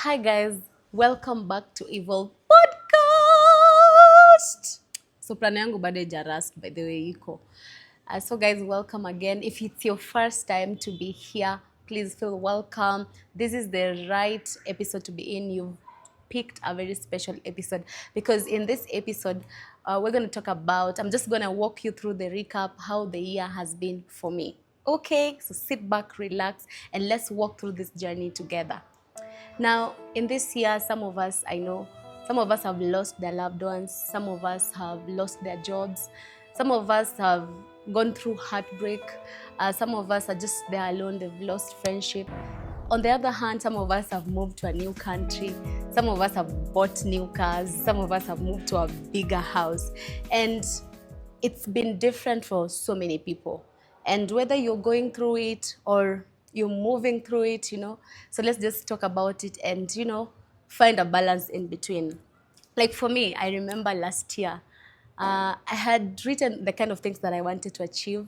Hi guys, welcome back to Evil Podcast. Soprano yangu bado haijarust by the way iko. So guys, welcome again. If it's your first time to be here, please feel welcome. This is the right episode to be in. You've picked a very special episode because in this episode, we're going to talk about, I'm just going to walk you through the recap how the year has been for me. Okay, so sit back, relax, and let's walk through this journey together. Now, in this year, some of us, I know, some of us have lost their loved ones, some of us have lost their jobs, some of us have gone through heartbreak, some of us are just there alone, they've lost friendship. On the other hand, some of us have moved to a new country, some of us have bought new cars, some of us have moved to a bigger house, and it's been different for so many people. And whether you're going through it or you're moving through it, so let's just talk about it and, find a balance in between. Like for me, I remember last year, I had written the kind of things that I wanted to achieve.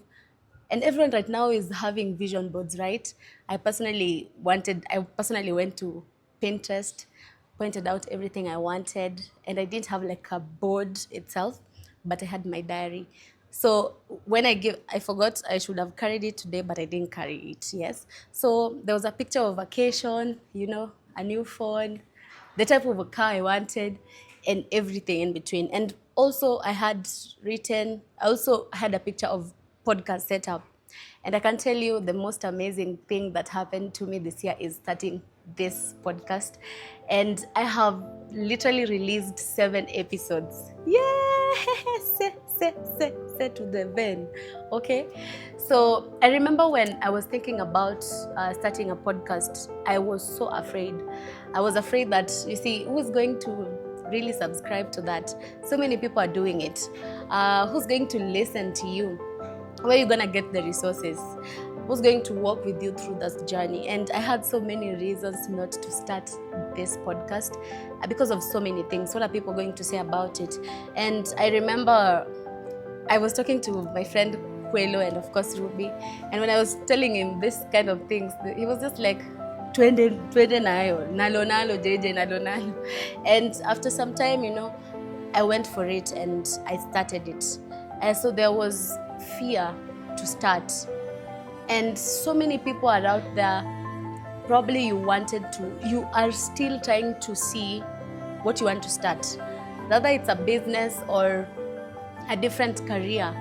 And everyone right now is having vision boards, right? I personally went to Pinterest, pointed out everything I wanted, and I didn't have like a board itself, but I had my diary. So I forgot I should have carried it today, but I didn't carry it. Yes. So there was a picture of vacation, a new phone, the type of a car I wanted, and everything in between. And also, I also had a picture of podcast setup. And I can tell you the most amazing thing that happened to me this year is starting this podcast. And I have literally released 7 episodes. Yes! Say to the vein. Okay? So I remember when I was thinking about starting a podcast, I was so afraid. I was afraid that, who is going to really subscribe to that? So many people are doing it. Who's going to listen to you? Where are you going to get the resources? Who's going to walk with you through this journey? And I had so many reasons not to start this podcast because of so many things. What are people going to say about it? And I remember I was talking to my friend Kwelo and of course Ruby. And when I was telling him this kind of things, he was just like, twende nayo, nalo JJ, nalo. And after some time, I went for it and I started it. And so there was fear to start. And so many people are out there, probably you are still trying to see what you want to start. Whether it's a business or a different career,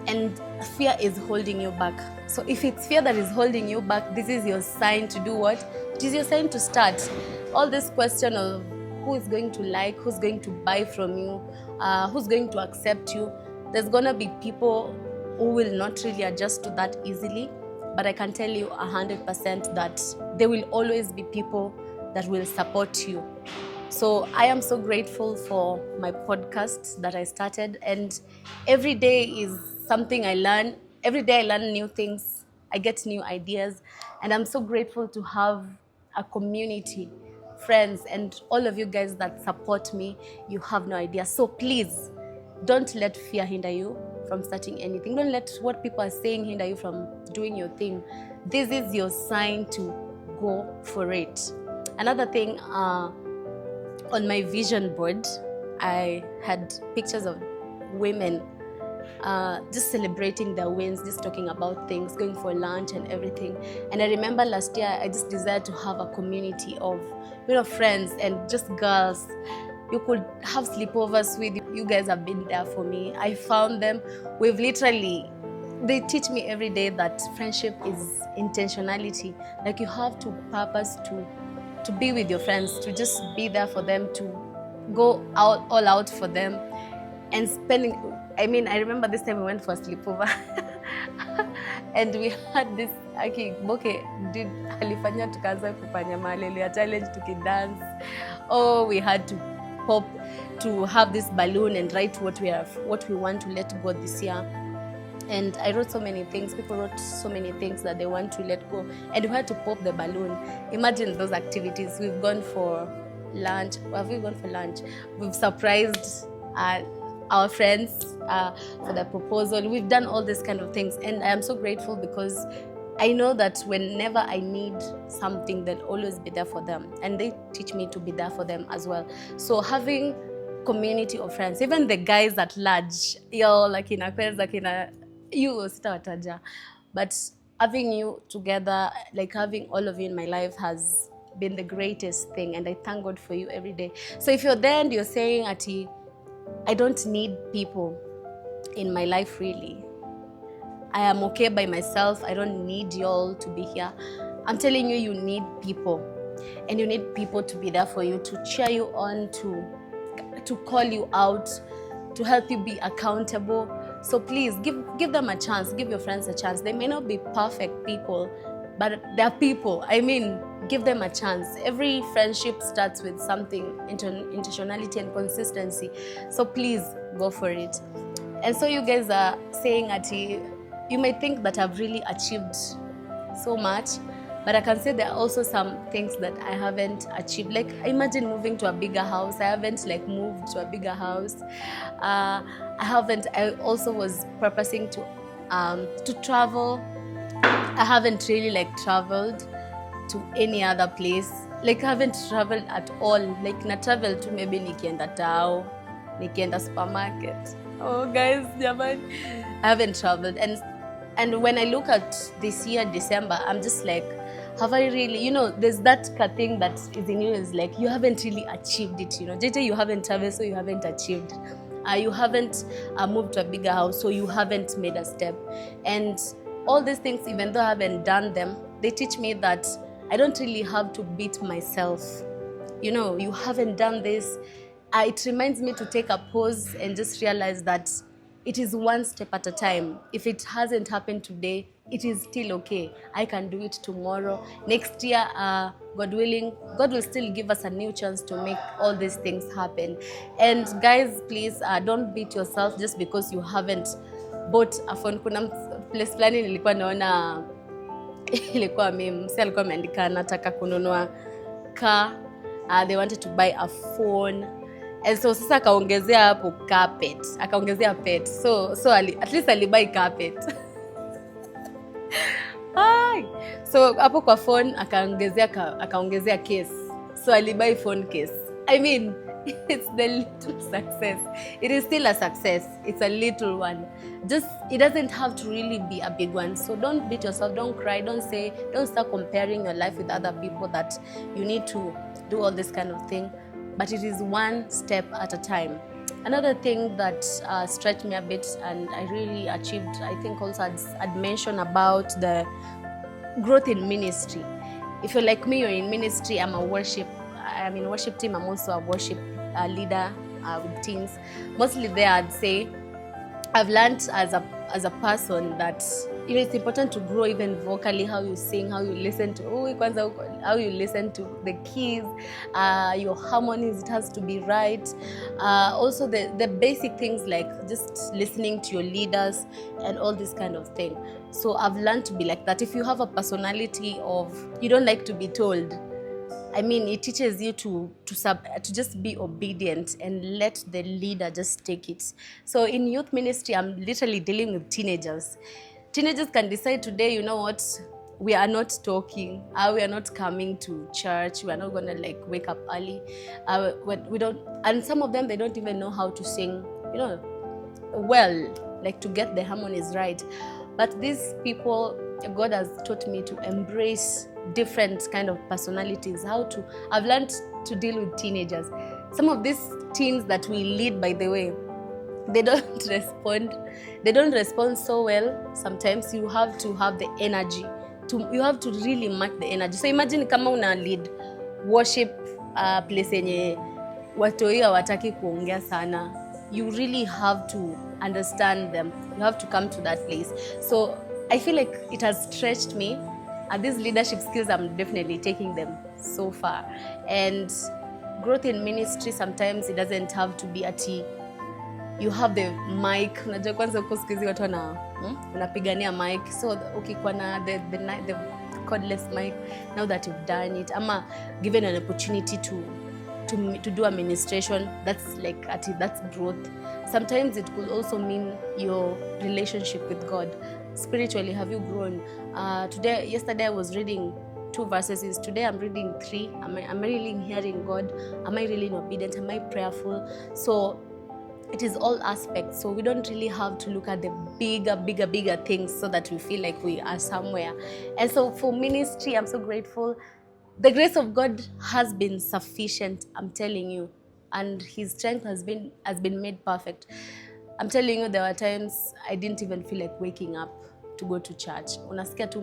and fear is holding you back. So if it's fear that is holding you back, this is your sign to do what? It is your sign to start. All this question of who is going to like, who's going to buy from you, who's going to accept you, there's going to be people who will not really adjust to that easily. But I can tell you 100% that there will always be people that will support you. So I am so grateful for my podcast that I started, and every day is something I learn. Every day I learn new things, I get new ideas, and I'm so grateful to have a community, friends, and all of you guys that support me. You have no idea. So please, don't let fear hinder you from starting anything. Don't let what people are saying hinder you from doing your thing. This is your sign to go for it. Another thing, on my vision board, I had pictures of women just celebrating their wins, just talking about things, going for lunch and everything. And I remember last year, I just desired to have a community of friends and just girls. You could have sleepovers with you. You guys have been there for me. I found them. They teach me every day that friendship is intentionality. Like you have to purpose to be with your friends, to just be there for them, to go all out for them. And I remember this time we went for a sleepover. And we had this, alifanya tukaanza kufanya malele challenge tukidance. Oh, we had to have this balloon and write what we want to let go this year. And I wrote so many things. People wrote so many things that they want to let go. And we had to pop the balloon. Imagine those activities. We've gone for lunch. Have we gone for lunch? We've surprised our friends for the proposal. We've done all these kind of things. And I am so grateful because I know that whenever I need something, they'll always be there for them. And they teach me to be there for them as well. So having community of friends, even the guys at large, yo, like in Aquarius, like in a, you, sitawataja. But having you together, like having all of you in my life has been the greatest thing. And I thank God for you every day. So if you're there and you're saying, Ati, I don't need people in my life really, I am okay by myself, I don't need y'all to be here. I'm telling you, you need people. And you need people to be there for you, to cheer you on, to call you out, to help you be accountable. So please give them a chance, give your friends a chance. They may not be perfect people, but they're people. I mean, give them a chance. Every friendship starts with something, intentionality and consistency. So please go for it. And so you guys are saying, Ati, you may think that I've really achieved so much, but I can say there are also some things that I haven't achieved. Like, imagine moving to a bigger house. I haven't like moved to a bigger house. I also was purposing to travel. I haven't really like traveled to any other place. Like, I haven't traveled at all. Like, na travel to maybe nikienda tao, nikienda supermarket. Oh guys, jaman, I haven't traveled. And when I look at this year, December, I'm just like, have I really, there's that thing that is in you, is like, you haven't really achieved it, JJ, you haven't traveled, so you haven't achieved. You haven't moved to a bigger house, so you haven't made a step. And all these things, even though I haven't done them, they teach me that I don't really have to beat myself. You haven't done this. It reminds me to take a pause and just realize that it is one step at a time. If it hasn't happened today, it is still okay. I can do it tomorrow. Next year, God willing, God will still give us a new chance to make all these things happen. And guys, please don't beat yourself just because you haven't bought a phone. Kuna place fulani nilikuwa naona ilikuwa meme, si alikuwa ameandika nataka kununua car. They wanted to buy a phone. And so sasa akaongezea hapo carpet, akaongezea pet. So at least alibuy carpet. So hapo kwa phone akaongezea case. So alibuy phone case. I mean, it's the little success. It is still a success. It's a little one. It doesn't have to really be a big one. So don't beat yourself, don't cry, don't start comparing your life with other people that you need to do all this kind of thing. But it is one step at a time. Another thing that stretched me a bit and I really achieved, I think also I'd mentioned about the growth in ministry. If you're like me, you're in ministry, I'm in worship team, I'm also a worship leader with teens. Mostly there, I'd say, I've learned as a person that it's important to grow even vocally, how you sing, how you listen to how you listen to the keys, your harmonies, it has to be right. Also the basic things like just listening to your leaders and all this kind of thing. So I've learned to be like that. If you have a personality of you don't like to be told, I mean, it teaches you to just be obedient and let the leader just take it. So in youth ministry, I'm literally dealing with teenagers. Teenagers can decide today, you know what, we are not talking, we are not coming to church, we are not going to like wake up early. We don't, and some of them, they don't even know how to sing, well, like to get the harmonies right. But these people, God has taught me to embrace different kind of personalities. I've learned to deal with teenagers. Some of these teens that we lead, by the way, they don't respond so well. Sometimes you have to have the energy you have to really match the energy. So imagine kama una lead worship place yenye watoi hawataki kuongea sana, you really have to understand them. You have to come to that place. So I feel like it has stretched me. These leadership skills, I'm definitely taking them so far. And growth in ministry, sometimes it doesn't have to be you have the mic. Unajua kwanza uko siku hizi watu unapigania mic. So ukikuwa na the cordless mic, now that you've done it, ama given an opportunity to do administration, that's growth. Sometimes it could also mean your relationship with God. Spiritually, have you grown? Yesterday I was reading 2 verses. Today I'm reading 3. Am I really hearing God? Am I really obedient? Am I prayerful? So it is all aspects. So we don't really have to look at the bigger things so that we feel like we are somewhere. And so for ministry, I'm so grateful. The grace of God has been sufficient, I'm telling you, and His strength has been made perfect. I'm telling you, there were times I didn't even feel like waking up to go to church. Unasikia tu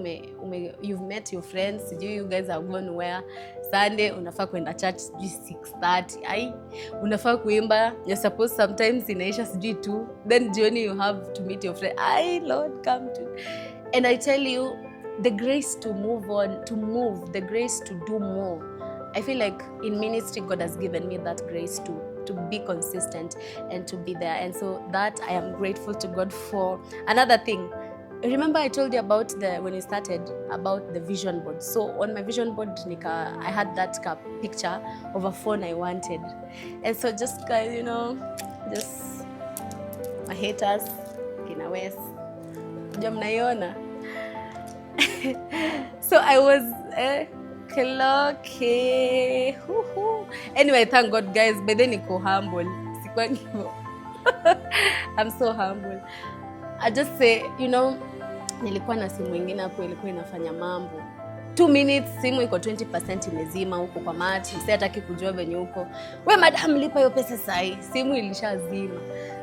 you've met your friends, you guys are going where Sunday unafaa kwenda church 6:30. Ai, unafaa kuimba, you're supposed sometimes inaisha 2, then jioni you have to meet your friend. Ai, Lord, come to. And I tell you, the grace to move on, the grace to do more. I feel like in ministry, God has given me that grace to be consistent and to be there. And so that I am grateful to God for. Another thing, remember I told you about when we started, about the vision board. So on my vision board, I had that picture of a phone I wanted. And so just guys, just my haters, kina West, mnaiona. So I was okay. Anyway, thank God, guys. But then niko humble. I'm so humble. I just say, nilikuwa na simu ingine hapo ilikuwa inafanya mambo. 2 minutes simu iko 20% imezima huko kwa mati. Msee hataki kujua venye huko. We madam, lipa hiyo pesa sahi. Simu ilishazima.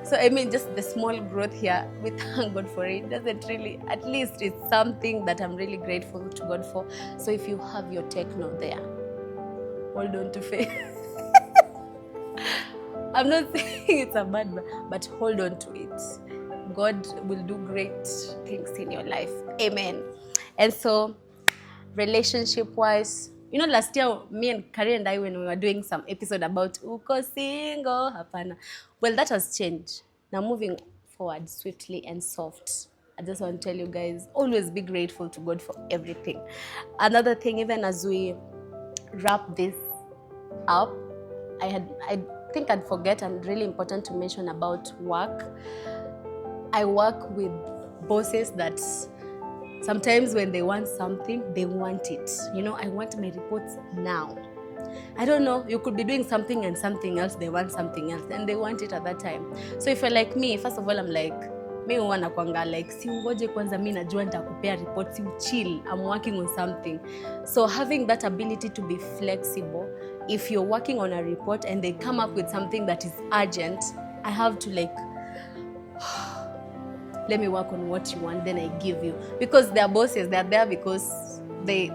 So I mean, just the small growth here, we thank God for it. Doesn't really, at least it's something that I'm really grateful to God for. So if you have your techno there, hold on to faith. I'm not saying it's a bad, but hold on to it. God will do great things in your life. Amen. And so, relationship-wise, last year, me and Kari and I, when we were doing some episode about uko single, hapana. Well, that has changed. Now, moving forward swiftly and soft. I just want to tell you guys, always be grateful to God for everything. Another thing, even as we wrap this up, I think I'd forget, and really important to mention about work. I work with bosses that sometimes when they want something, they want it. I want my reports now. I don't know, you could be doing something and something else, they want something else, and they want it at that time. So if you're like me, first of all, I'm like, mi huwa kwanga like, si ngoje kwanza mi najua nitakupea reports, you chill, I'm working on something. So having that ability to be flexible, if you're working on a report and they come up with something that is urgent, I have to let me work on what you want, then I give you. Because their bosses, they're there because they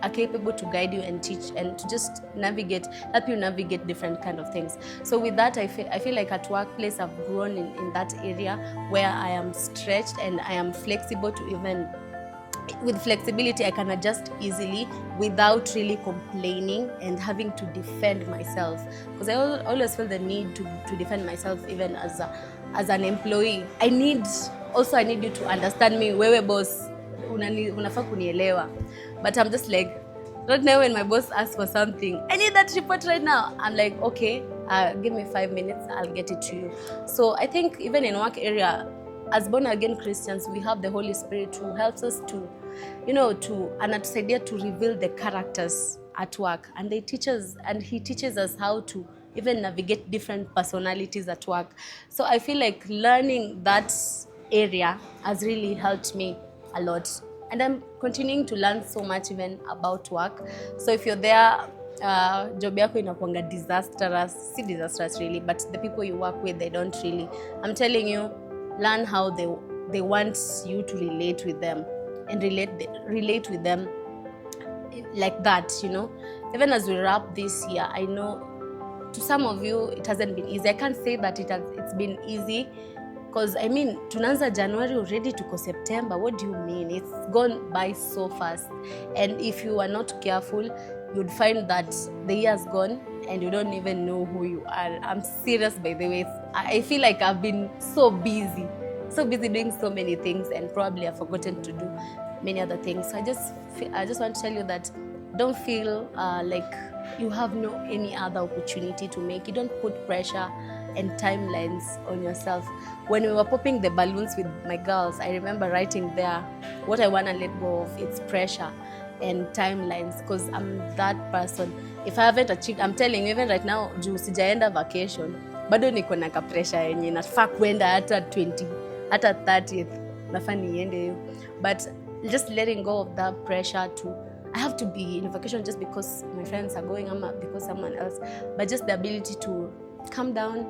are capable to guide you and teach and to just help you navigate different kind of things. So with that, I feel like at workplace, I've grown in that area where I am stretched and I am flexible to even, with flexibility, I can adjust easily without really complaining and having to defend myself. Because I always feel the need to defend myself even as an employee. I need you to understand me. Wewe boss, unafaa kunielewa. But I'm just like, right now when my boss asks for something, I need that report right now. I'm like, okay, give me 5 minutes, I'll get it to you. So I think even in work area, as born again Christians, we have the Holy Spirit who helps us to anatusaidia to reveal the characters at work, and he teaches us how to even navigate different personalities at work. So I feel like learning that area has really helped me a lot, and I'm continuing to learn so much even about work. So if you're there, job yako inakuanga disastrous really, but the people you work with, they don't really. I'm telling you, learn how they want you to relate with them and relate with them like that, Even as we wrap this year, I know to some of you it hasn't been easy. I can't say that it's been easy, because I mean, tunaanza January already tuko September. What do you mean? It's gone by so fast, and if you are not careful, you'd find that the year's gone and you don't even know who you are. I'm serious, by the way. I feel like I've been so busy doing so many things, and probably I've forgotten to do many other things. So I just want to tell you that don't feel like you have no any other opportunity to make. You don't put pressure. and timelines on yourself. When we were popping the balloons with my girls, I remember writing there what I want to let go of. It's pressure and timelines, because I'm that person. If I haven't achieved, I'm telling you, even right now, juu sijaenda vacation, bado niko na ka pressure yenye nafaa kwenda hata 20 hata 30th nafaa niende hiyo, but just letting go of that pressure to I have to be in vacation just because my friends are going, because someone else, but just the ability to calm down,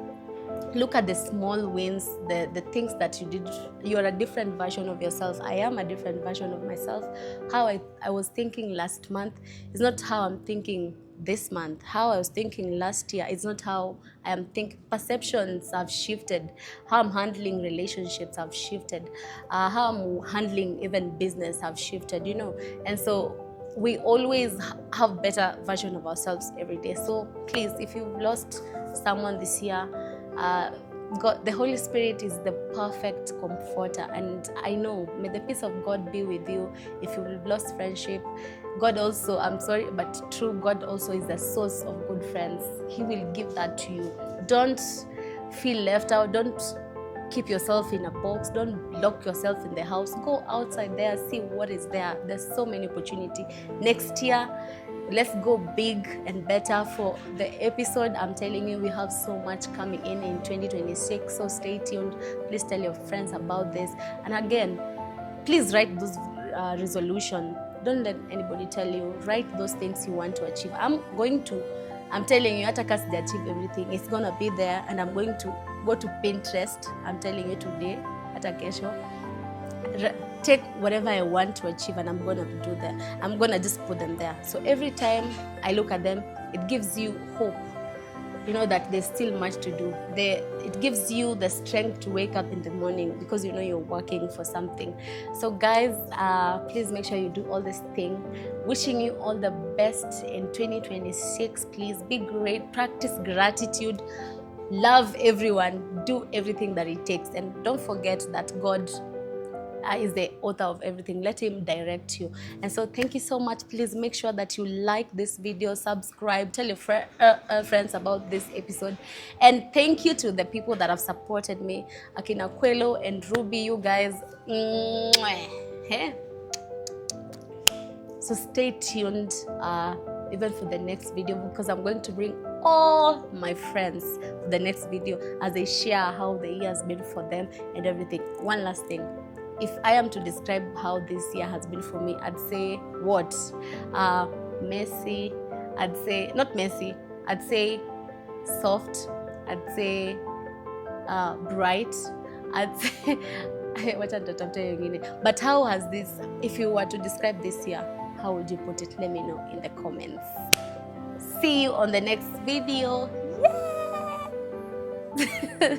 look at the small wins, the things that you did. You're a different version of yourself. I am a different version of myself. How I was thinking last month is not how I'm thinking this month. How I was thinking last year is not how I am thinking. Perceptions have shifted. How I'm handling relationships have shifted. How I'm handling even business have shifted, And so we always have better version of ourselves every day. So please, if you've lost someone this year, God, the Holy Spirit is the perfect comforter, and I know, may the peace of God be with you. If you've lost friendship, God also, I'm sorry, but true, God also is the source of good friends. He will give that to you. Don't feel left out. Don't keep yourself in a box. Don't lock yourself in the house. Go outside there, see what is there. There's so many opportunity. Next year, let's go big and better. For the episode, I'm telling you, we have so much coming in 2026. So stay tuned. Please tell your friends about this. And again, please write those resolution. Don't let anybody tell you. Write those things you want to achieve. I'm telling you, hata kasi achieve everything, it's gonna be there, and I'm going to go to Pinterest. I'm telling you today, hata kesho, take whatever I want to achieve, and I'm gonna do that. I'm gonna just put them there. So every time I look at them, it gives you hope. That there's still much to do. It gives you the strength to wake up in the morning because you're working for something. So guys, please make sure you do all this thing. Wishing you all the best in 2026. Please be great. Practice gratitude. Love everyone. Do everything that it takes. And don't forget that God is the author of everything. Let him direct you. And so thank you so much. Please make sure that you like this video, subscribe, tell your friends about this episode. And thank you to the people that have supported me, Akina Kwelo and Ruby, you guys. So stay tuned even for the next video, because I'm going to bring all my friends for the next video as they share how the year has been for them and everything. One last thing. If I am to describe how this year has been for me, I'd say what? Messy. I'd say, not messy, I'd say soft. I'd say bright. I'd say, but how has this, if you were to describe this year, how would you put it? Let me know in the comments. See you on the next video. Yeah!